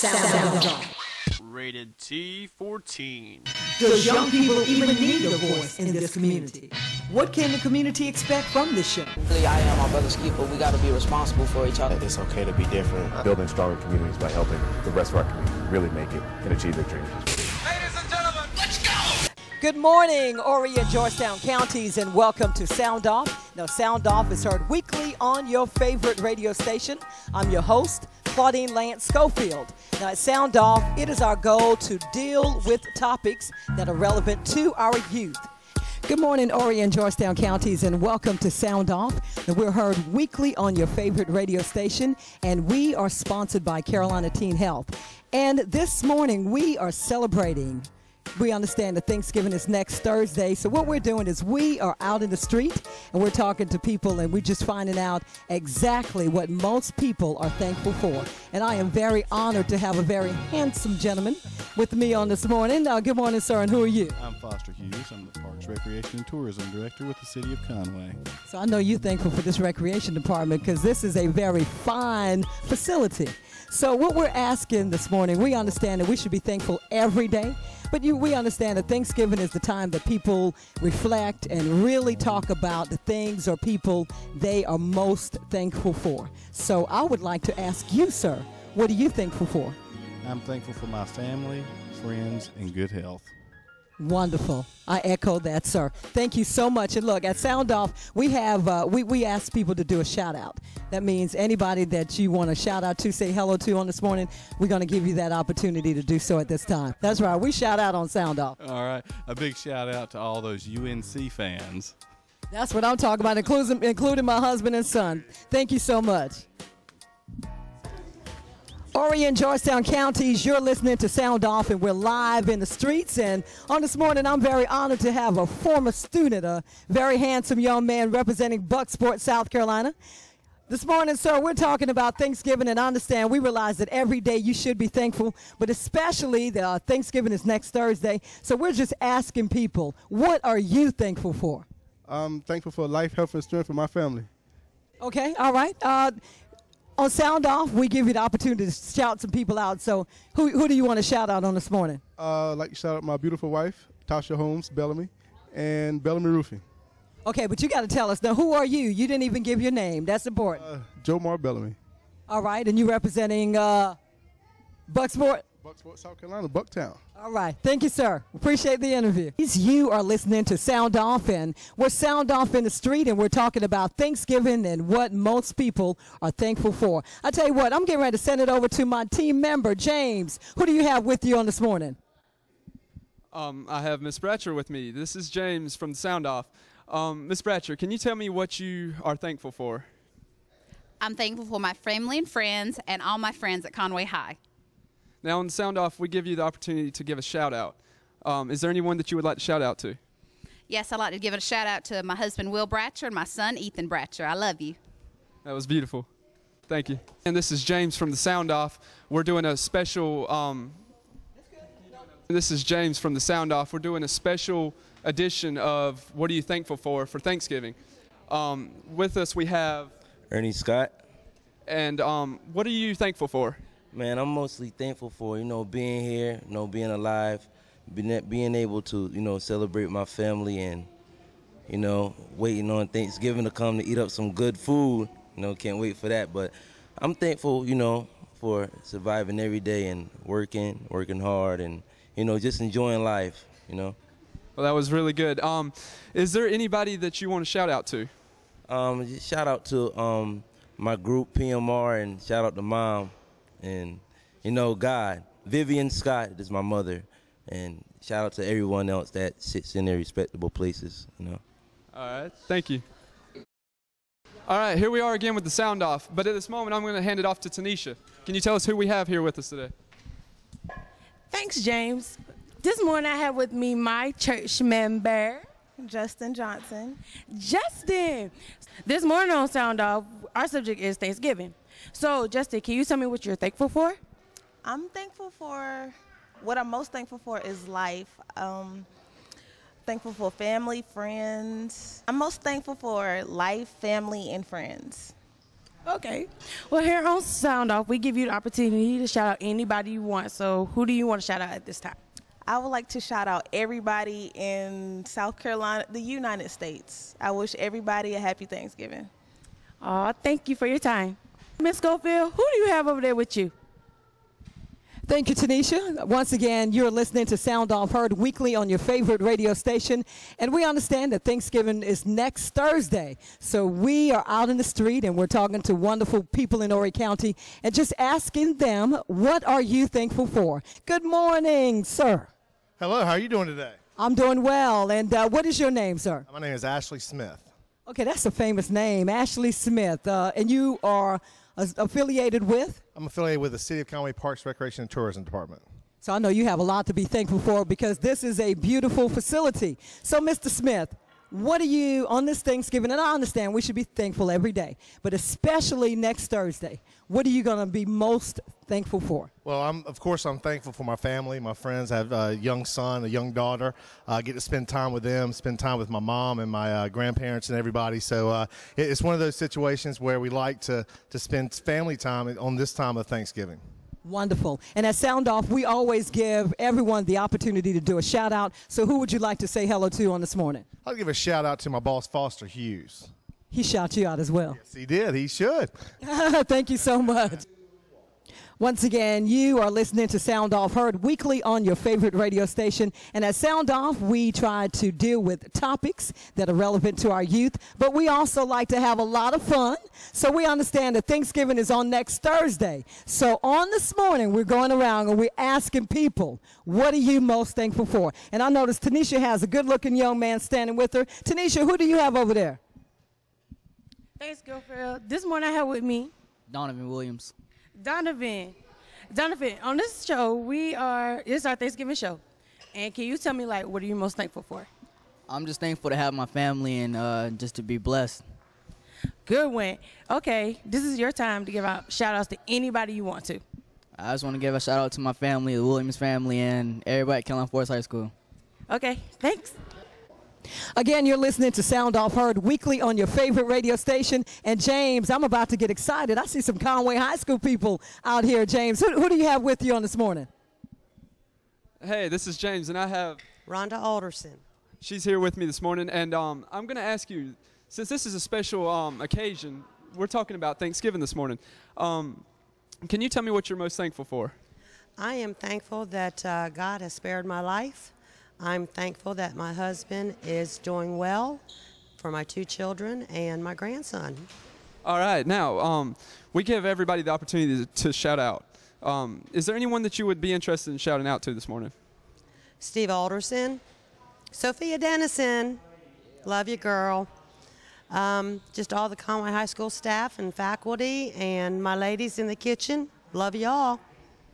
Sound off. Rated T14. Does young people even need a voice in this community? What can the community expect from this show? I am my brother's keeper. We got to be responsible for each other. It's okay to be different. Building stronger communities by helping the rest of our community really make it and achieve their dreams. Ladies and gentlemen, let's go! Good morning, Horry and Georgetown counties, and welcome to Sound Off. Now, Sound Off is heard weekly on your favorite radio station. I'm your host, Claudine Lance Schofield. Now, at Sound Off, it is our goal to deal with topics that are relevant to our youth. Good morning, Horry and Georgetown counties, and welcome to Sound Off. And we're heard weekly on your favorite radio station, and we are sponsored by Carolina Teen Health. And this morning, we are celebrating. We understand that Thanksgiving is next Thursday, so what we're doing is we are out in the street and we're talking to people and we're just finding out exactly what most people are thankful for. And I am very honored to have a very handsome gentleman with me on this morning. Good morning, sir, and who are you? I'm Foster Hughes. I'm the Parks, Recreation, and Tourism Director with the City of Conway. So I know you're thankful for this recreation department because this is a very fine facility. So what we're asking this morning, we understand that we should be thankful every day. But we understand that Thanksgiving is the time that people reflect and really talk about the things or people they are most thankful for. So I would like to ask you, sir, what are you thankful for? I'm thankful for my family, friends, and good health. Wonderful. I echo that, sir. Thank you so much. And look, at Sound Off, we have we ask people to do a shout out. That means anybody that you want to shout out to, say hello to on this morning, we're going to give you that opportunity to do so at this time. That's right. We shout out on Sound Off. All right. A big shout out to all those UNC fans. That's what I'm talking about, including my husband and son. Thank you so much. Horry and Georgetown counties, you're listening to Sound Off, and we're live in the streets. And on this morning, I'm very honored to have a former student, a very handsome young man representing Bucksport, South Carolina. This morning, sir, we're talking about Thanksgiving, and I understand we realize that every day you should be thankful, but especially Thanksgiving is next Thursday. So we're just asking people, what are you thankful for? I'm thankful for life, health, and strength for my family. Okay, all right. On Sound Off, we give you the opportunity to shout some people out. So who do you want to shout out on this morning? I'd like to shout out my beautiful wife, Tasha Holmes Bellamy, and Bellamy Roofing. Okay, but you got to tell us, now, who are you? You didn't even give your name. That's important. Joe Mar Bellamy. All right, and you representing Bucksport? Bucksport, South Carolina, Bucktown. All right. Thank you, sir. Appreciate the interview. You are listening to Sound Off, and we're Sound Off in the street, and we're talking about Thanksgiving and what most people are thankful for. I tell you what, I'm getting ready to send it over to my team member, James. Who do you have with you on this morning? I have Miss Bratcher with me. This is James from Sound Off. Miss Bratcher, can you tell me what you are thankful for? I'm thankful for my family and friends and all my friends at Conway High. Now, on Sound Off, we give you the opportunity to give a shout-out. Is there anyone that you would like to shout out to? Yes, I'd like to give a shout-out to my husband, Will Bratcher, and my son, Ethan Bratcher. I love you. That was beautiful. Thank you. And this is James from the Sound Off. We're doing a special... This is James from the Sound Off. We're doing a special edition of What Are You Thankful For Thanksgiving. With us, we have... Ernie Scott. And what are you thankful for? Man, I'm mostly thankful for, being here, being alive, being able to, celebrate my family and, waiting on Thanksgiving to come to eat up some good food. Can't wait for that. But I'm thankful, for surviving every day and working hard and, just enjoying life, Well, that was really good. Is there anybody that you want to shout out to? Just shout out to my group, PMR, and shout out to Mom. And, God, Vivian Scott is my mother. And shout out to everyone else that sits in their respectable places, All right. Thank you. All right. Here we are again with the Sound Off. But at this moment, I'm going to hand it off to Tanisha. Can you tell us who we have here with us today? Thanks, James. This morning, I have with me my church member, Justin Johnson. Justin! This morning on Sound Off, our subject is Thanksgiving. So, Justin, can you tell me what you're thankful for? What I'm most thankful for is life. Thankful for family, friends. I'm most thankful for life, family, and friends. Okay. Well, here on Sound Off, we give you the opportunity to shout out anybody you want. So who do you want to shout out at this time? I would like to shout out everybody in South Carolina, the United States. I wish everybody a happy Thanksgiving. Oh, thank you for your time. Miss Schofield, who do you have over there with you? Thank you, Tanisha. Once again, you're listening to Sound Off, heard weekly on your favorite radio station. And we understand that Thanksgiving is next Thursday. So we are out in the street and we're talking to wonderful people in Horry County and just asking them, what are you thankful for? Good morning, sir. Hello, how are you doing today? I'm doing well. And what is your name, sir? My name is Ashley Smith. Okay, that's a famous name, Ashley Smith. And you are affiliated with? I'm affiliated with the City of Conway Parks, Recreation, and Tourism Department. So I know you have a lot to be thankful for because this is a beautiful facility. So, Mr. Smith, what are you on this Thanksgiving? And I understand we should be thankful every day, but especially next Thursday, what are you going to be most thankful for? Well, of course, I'm thankful for my family, my friends. I have a young son, a young daughter. I get to spend time with them, spend time with my mom and my grandparents and everybody. So it's one of those situations where we like to spend family time on this time of Thanksgiving. Wonderful. And at Sound Off, we always give everyone the opportunity to do a shout out. So who would you like to say hello to on this morning? I'll give a shout out to my boss, Foster Hughes. He shout you out as well. Yes, he did. He should. Thank you so much. Once again, you are listening to Sound Off, heard weekly on your favorite radio station. And at Sound Off, we try to deal with topics that are relevant to our youth, but we also like to have a lot of fun. So we understand that Thanksgiving is on next Thursday. So on this morning, we're going around and we're asking people, what are you most thankful for? And I noticed Tanisha has a good-looking young man standing with her. Tanisha, who do you have over there? Thanks, girlfriend. This morning I have with me Donovan Williams. Donovan, on this show, it's our Thanksgiving show. And can you tell me, what are you most thankful for? I'm just thankful to have my family and just to be blessed. Good one. Okay, this is your time to give out shout-outs to anybody you want to. I just want to give a shout-out to my family, the Williams family, and everybody at Carolina Forest High School. Okay, thanks. Again, you're listening to Sound Off, heard weekly on your favorite radio station. And James, I'm about to get excited. I see some Conway High School people out here. James, who do you have with you on this morning? Hey, this is James, and I have Rhonda Alderson. She's here with me this morning, and I'm going to ask you, since this is a special occasion, we're talking about Thanksgiving this morning. Can you tell me what you're most thankful for? I am thankful that God has spared my life. I'm thankful that my husband is doing well, for my 2 children and my grandson. All right. Now, we give everybody the opportunity to shout out. Is there anyone that you would be interested in shouting out to this morning? Steve Alderson, Sophia Dennison, love you, girl. Just all the Conway High School staff and faculty and my ladies in the kitchen, love you all.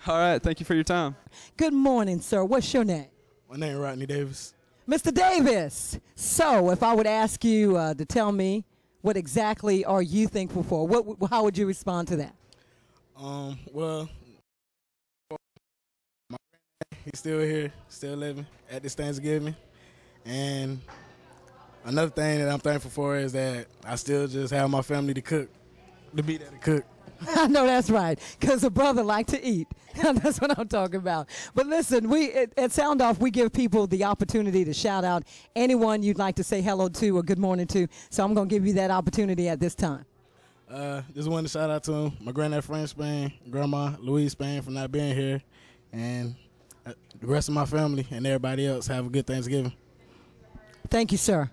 All right. Thank you for your time. Good morning, sir. What's your name? My name is Rodney Davis. Mr. Davis, so if I would ask you to tell me what exactly are you thankful for, how would you respond to that? Well, my granddad, he's still here, still living at this Thanksgiving. And another thing that I'm thankful for is that I still just have my family to cook, to be there to cook. I know that's right, because a brother like to eat. That's what I'm talking about. But listen, at Sound Off, we give people the opportunity to shout out anyone you'd like to say hello to or good morning to. So I'm going to give you that opportunity at this time. Just wanted to shout out to my granddad Frank Spain, Grandma Louise Spain for not being here, and the rest of my family and everybody else. Have a good Thanksgiving. Thank you, sir.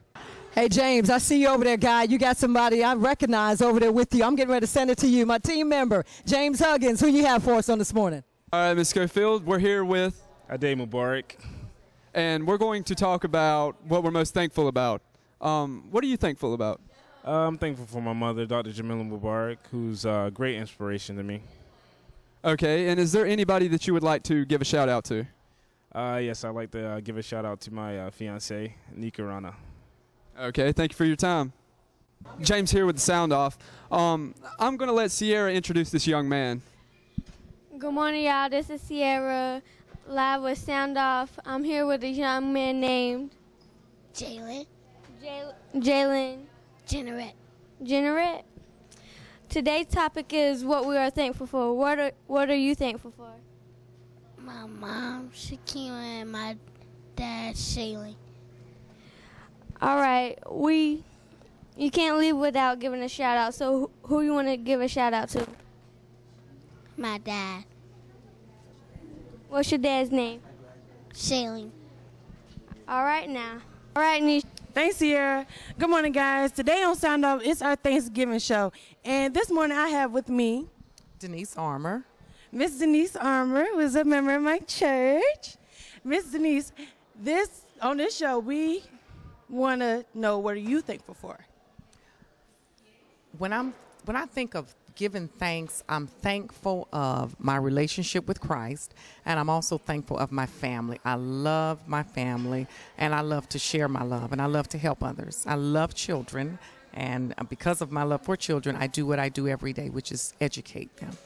Hey, James, I see you over there, guy. You got somebody I recognize over there with you. I'm getting ready to send it to you. My team member, James Huggins. Who you have for us on this morning? All right, Ms. Schofield, we're here with Ade Mubarak. And we're going to talk about what we're most thankful about. What are you thankful about? I'm thankful for my mother, Dr. Jamila Mubarak, who's a great inspiration to me. Okay, and is there anybody that you would like to give a shout out to? Yes, I'd like to give a shout out to my fiance, Nika Rana. Okay, thank you for your time. James here with the Sound Off. I'm going to let Sierra introduce this young man. Good morning, y'all. This is Sierra, live with Sound Off. I'm here with a young man named Jalen. Jalen. Jenneret. Jenneret. Today's topic is what we are thankful for. What are you thankful for? My mom, Shakima, and my dad, Shaylin. All right, you can't leave without giving a shout out. So who you want to give a shout out to? My dad, What's your dad's name? Shaylin. All right now. All right, Nish. Thanks, Sierra. Good morning, guys. Today on Sound Off, it's our Thanksgiving show. And this morning I have with me Denise Armour. Miss Denise Armour, who is a member of my church. Miss Denise, on this show, we want to know, what are you thankful for? When I think of giving thanks, I'm thankful of my relationship with Christ, and I'm also thankful of my family. I love my family, and I love to share my love, and I love to help others. I love children, and because of my love for children, I do what I do every day, which is educate them.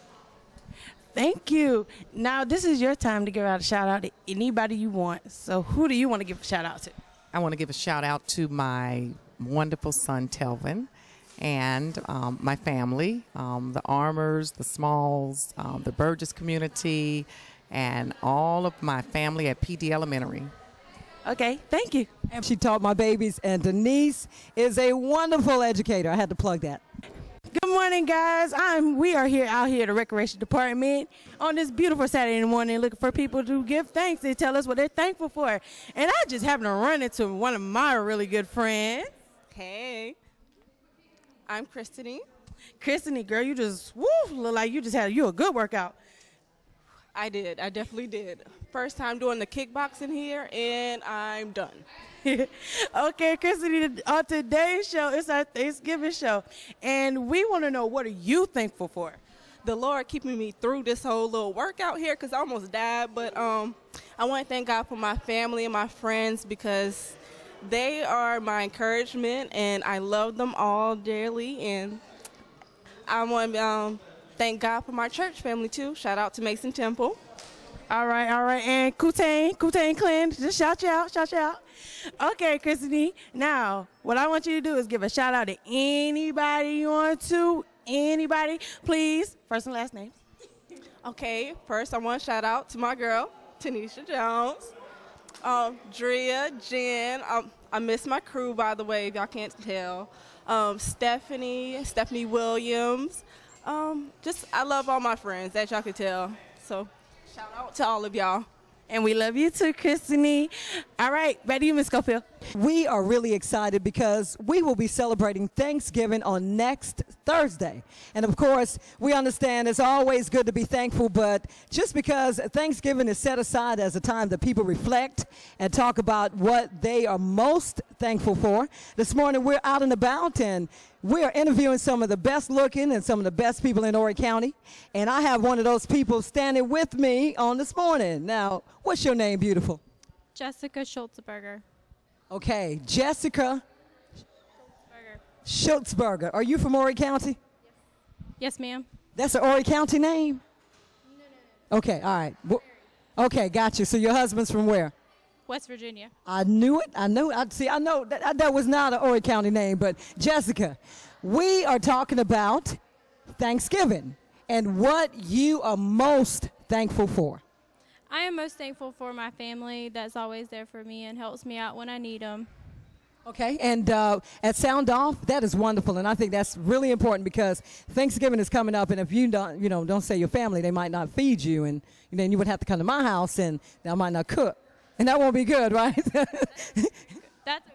Thank you. Now, this is your time to give out a shout out to anybody you want. So who do you want to give a shout out to? I want to give a shout out to my wonderful son, Telvin, and my family, the Armours, the Smalls, the Burgess community, and all of my family at PD Elementary. Okay, thank you. And she taught my babies, and Denise is a wonderful educator. I had to plug that. Good morning, guys. We are here out here at the Recreation Department on this beautiful Saturday morning looking for people to give thanks and tell us what they're thankful for. And I just happened to run into one of my really good friends. Hey, I'm Christine. Christine, girl, you just look like you just had a good workout. I did. I definitely did. First time doing the kickboxing here, and I'm done. Okay, Christine, on today's show, it's our Thanksgiving show, and we want to know, what are you thankful for? The Lord keeping me through this whole little workout here because I almost died, but I want to thank God for my family and my friends because they are my encouragement, and I love them all dearly, and I want to thank God for my church family, too. Shout out to Mason Temple. All right, and Kutain Clan, just shout you out. Okay, Christine, now, what I want you to do is give a shout out to anybody you want to. Anybody, please. First and last name. Okay, first I want to shout out to my girl, Tanisha Jones, Drea, Jen. I miss my crew, by the way, if y'all can't tell. Stephanie Williams. I love all my friends, that y'all can tell. So shout out to all of y'all. And we love you too, Christine. All right, back to you, Ms. Schofield. We are really excited because we will be celebrating Thanksgiving on next Thursday. And of course, we understand it's always good to be thankful, but just because Thanksgiving is set aside as a time that people reflect and talk about what they are most thankful for, this morning we're out and about and we are interviewing some of the best looking and some of the best people in Horry County. And I have one of those people standing with me on this morning. Now, what's your name, beautiful? Jessica Schultzberger. Okay, Jessica Schultzberger. Are you from Horry County? Yes, ma'am. That's an Horry County name? No. Okay, all right. Okay, got you. So your husband's from where? West Virginia. I knew it. I know that was not an Horry County name, but Jessica, we are talking about Thanksgiving and what you are most thankful for. I am most thankful for my family that's always there for me and helps me out when I need them. Okay, and at Sound Off, that is wonderful, and I think that's really important because Thanksgiving is coming up, and if you don't say your family, they might not feed you, and then you would have to come to my house, and I might not cook, and that won't be good, right?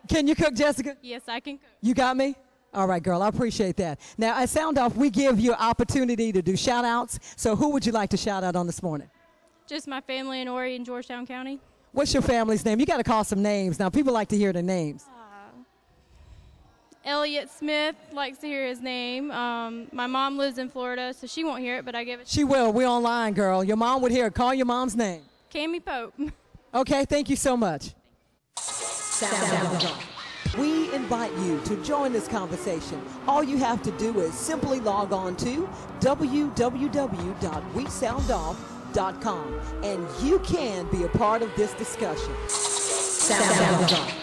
Can you cook, Jessica? Yes, I can cook. You got me? All right, girl, I appreciate that. Now, at Sound Off, we give you an opportunity to do shout-outs, so who would you like to shout out on this morning? Just my family in Horry and Georgetown County. What's your family's name? You got to call some names. Now, people like to hear the names. Elliot Smith likes to hear his name. My mom lives in Florida, so she won't hear it, but I give it. She will. We're online, girl. Your mom would hear it. Call your mom's name. Cammie Pope. Okay, thank you so much. Sound Off. We invite you to join this conversation. All you have to do is simply log on to www.wesoundoff.com, and you can be a part of this discussion. Sound Off.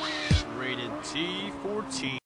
Rated T14.